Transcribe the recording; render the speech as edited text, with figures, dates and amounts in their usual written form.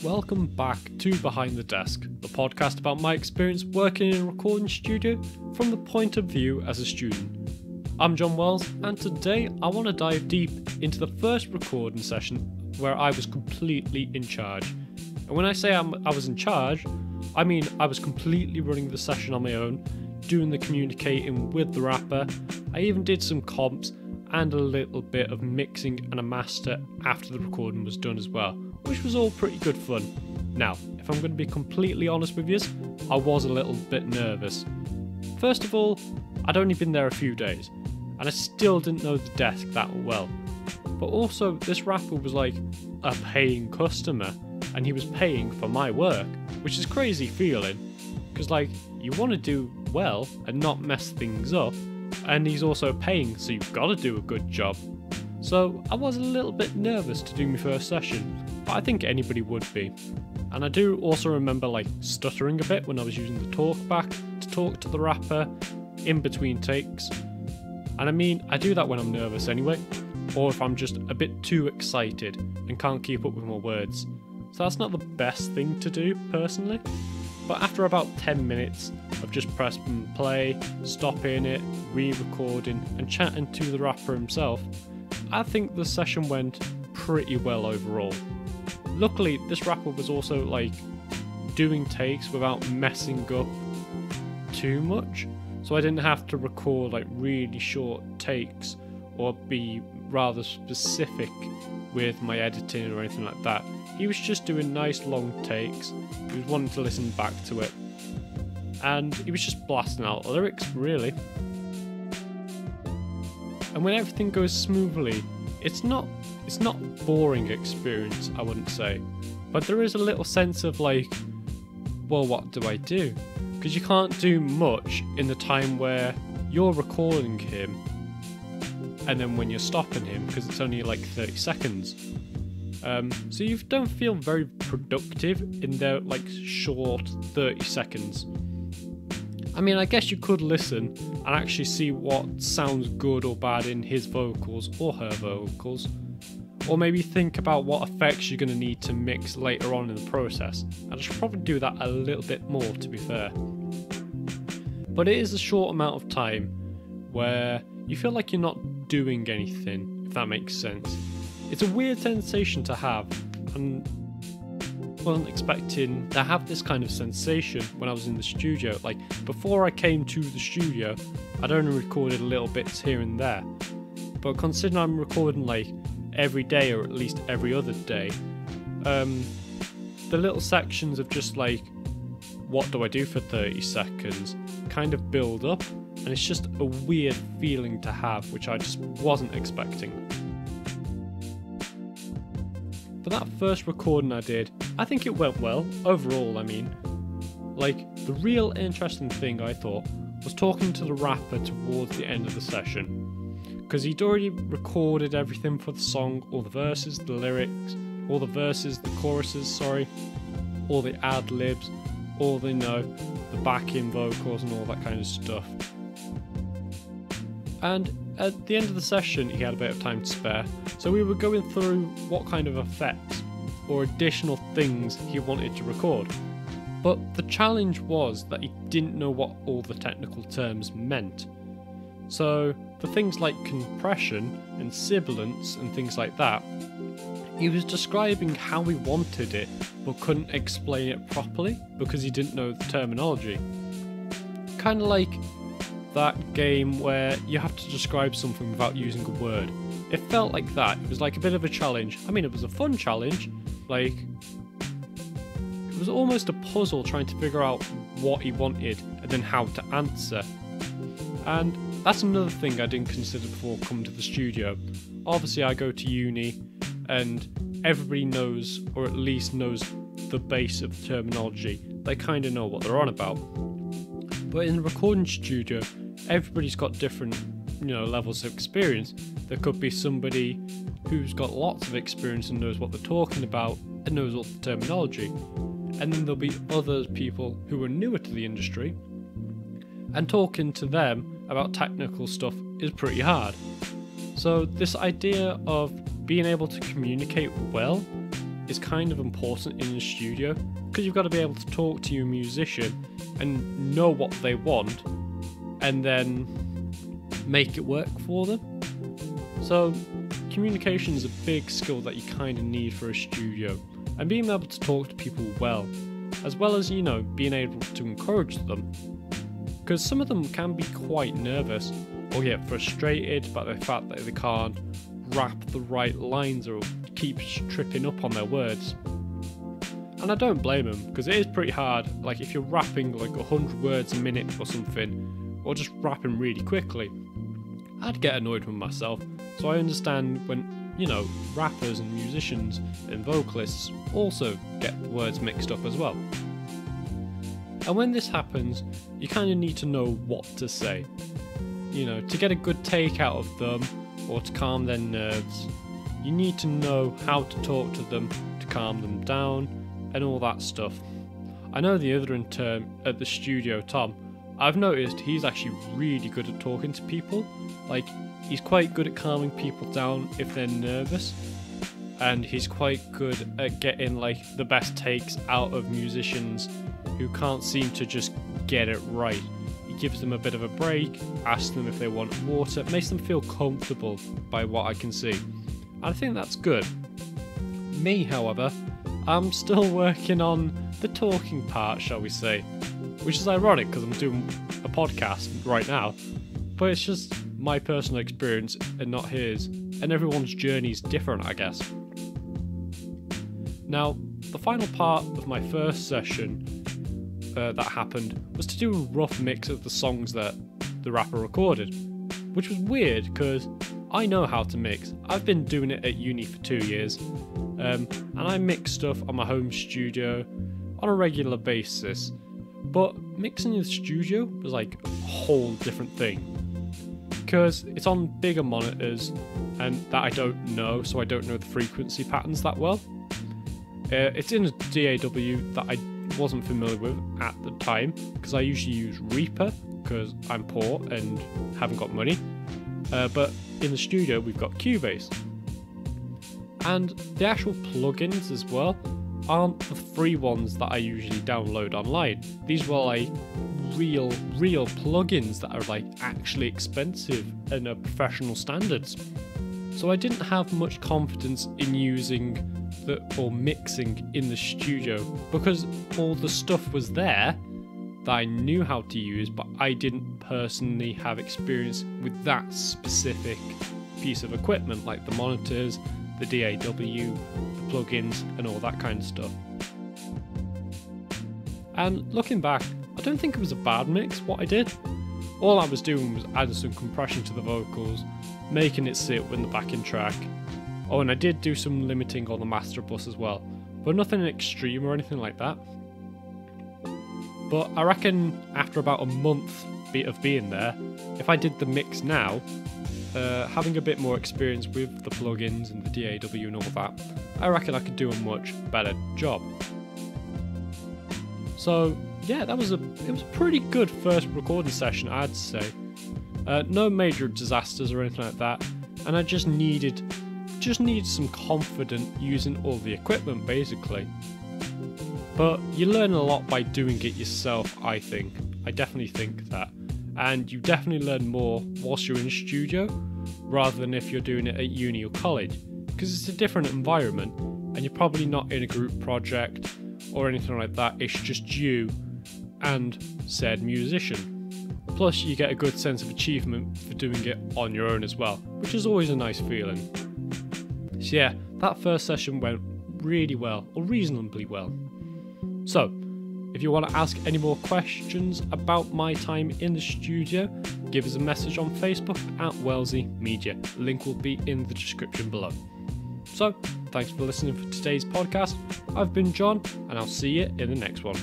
Welcome back to Behind the Desk, the podcast about my experience working in a recording studio from the point of view as a student. I'm John Wells, and today I want to dive deep into the first recording session where I was completely in charge. And when I say I was in charge, I mean I was completely running the session on my own, doing the communicating with the rapper. I even did some comps and a little bit of mixing and a master after the recording was done as well, which was all pretty good fun. Now, if I'm going to be completely honest with you, I was a little bit nervous. First of all, I'd only been there a few days, and I still didn't know the desk that well. But also, this rapper was like a paying customer, and he was paying for my work, which is a crazy feeling, because like, you want to do well and not mess things up, and he's also paying, so you've got to do a good job. So I was a little bit nervous to do my first session, but I think anybody would be. And I do also remember like stuttering a bit when I was using the talkback to talk to the rapper in between takes. And I mean, I do that when I'm nervous anyway, or if I'm just a bit too excited and can't keep up with my words. So that's not the best thing to do personally. But after about 10 minutes of just pressing play, stopping it, re-recording and chatting to the rapper himself, I think the session went pretty well overall. Luckily, this rapper was also like doing takes without messing up too much, so I didn't have to record like really short takes or be rather specific with my editing or anything like that. He was just doing nice long takes. He was wanting to listen back to it, and he was just blasting out lyrics really. And when everything goes smoothly, it's not boring experience, I wouldn't say, but there is a little sense of like, well, what do I do? Because you can't do much in the time where you're recording him and then when you're stopping him, because it's only like 30 seconds. So you don't feel very productive in their like short 30 seconds. I mean, I guess you could listen and actually see what sounds good or bad in his vocals or her vocals, or maybe think about what effects you're going to need to mix later on in the process. And I should probably do that a little bit more, to be fair. But it is a short amount of time where you feel like you're not doing anything, if that makes sense. It's a weird sensation to have, and I wasn't expecting to have this kind of sensation when I was in the studio. Like, before I came to the studio, I'd only recorded little bits here and there. But considering I'm recording like every day or at least every other day, the little sections of just like, what do I do for 30 seconds kind of build up, and it's just a weird feeling to have, which I just wasn't expecting. For that first recording I did, I think it went well, overall I mean. Like, the real interesting thing I thought was talking to the rapper towards the end of the session. Because he'd already recorded everything for the song, all the verses, the lyrics, all the verses, the choruses, all the ad-libs, all the, the backing vocals and all that kind of stuff. And at the end of the session, he had a bit of time to spare, so we were going through what kind of effects or additional things he wanted to record. But the challenge was that he didn't know what all the technical terms meant. So for things like compression and sibilance and things like that, he was describing how he wanted it but couldn't explain it properly because he didn't know the terminology. Kind of like that game where you have to describe something without using a word. It felt like that. It was like a bit of a challenge. I mean, it was a fun challenge. Like, it was almost a puzzle trying to figure out what he wanted and then how to answer. And that's another thing I didn't consider before coming to the studio. Obviously, I go to uni and everybody knows, or at least knows the base of the terminology. They kind of know what they're on about. But in the recording studio, everybody's got different, levels of experience. There could be somebody who's got lots of experience and knows what they're talking about and knows all the terminology. And then there'll be other people who are newer to the industry, and talking to them about technical stuff is pretty hard. So this idea of being able to communicate well is kind of important in the studio, because you've got to be able to talk to your musician and know what they want and then make it work for them. So communication is a big skill that you kind of need for a studio, and being able to talk to people well as being able to encourage them, because some of them can be quite nervous or get frustrated by the fact that they can't rap the right lines or keep tripping up on their words. And I don't blame them, because it is pretty hard. Like, if you're rapping like 100 words a minute or something, or just rapping really quickly, I'd get annoyed with myself. So I understand when, rappers and musicians and vocalists also get words mixed up as well. And when this happens, you kind of need to know what to say, to get a good take out of them or to calm their nerves. You need to know how to talk to them to calm them down and all that stuff. I know the other intern at the studio, Tom, I've noticed he's actually really good at talking to people. Like, he's quite good at calming people down if they're nervous, and he's quite good at getting the best takes out of musicians who can't seem to just get it right. He gives them a bit of a break, asks them if they want water, makes them feel comfortable by what I can see. And I think that's good. Me, however, I'm still working on the talking part, shall we say, which is ironic because I'm doing a podcast right now, but it's just my personal experience and not his, and everyone's journey is different, I guess. Now, the final part of my first session that happened was to do a rough mix of the songs that the rapper recorded, which was weird because I know how to mix. I've been doing it at uni for 2 years, and I mix stuff on my home studio on a regular basis, but mixing in the studio was like a whole different thing, because it's on bigger monitors and that I don't know, so I don't know the frequency patterns that well. It's in a DAW that I wasn't familiar with at the time, because I usually use Reaper because I'm poor and haven't got money, but in the studio we've got Cubase. And the actual plugins as well aren't the free ones that I usually download online. These were like real plugins that are actually expensive and are professional standards. So I didn't have much confidence in using or mixing in the studio, because all the stuff was there that I knew how to use, but I didn't personally have experience with that specific piece of equipment, like the monitors, the DAW, the plugins, and all that kind of stuff. And looking back, I don't think it was a bad mix what I did. All I was doing was adding some compression to the vocals, making it sit with the backing track. Oh, and I did do some limiting on the master bus as well, but nothing extreme or anything like that. But I reckon after about a month of being there, if I did the mix now, having a bit more experience with the plugins and the DAW and all that, I reckon I could do a much better job. So yeah, it was a pretty good first recording session, I'd say. No major disasters or anything like that, and I just needed some confidence using all the equipment basically. But you learn a lot by doing it yourself, I think. I definitely think that. And you definitely learn more whilst you're in a studio, rather than if you're doing it at uni or college, because it's a different environment and you're probably not in a group project or anything like that. It's just you and said musician. Plus you get a good sense of achievement for doing it on your own as well, which is always a nice feeling. So yeah, that first session went really well, or reasonably well. So, if you want to ask any more questions about my time in the studio, give us a message on Facebook at Wellesley Media. Link will be in the description below. So, thanks for listening for today's podcast. I've been John, and I'll see you in the next one.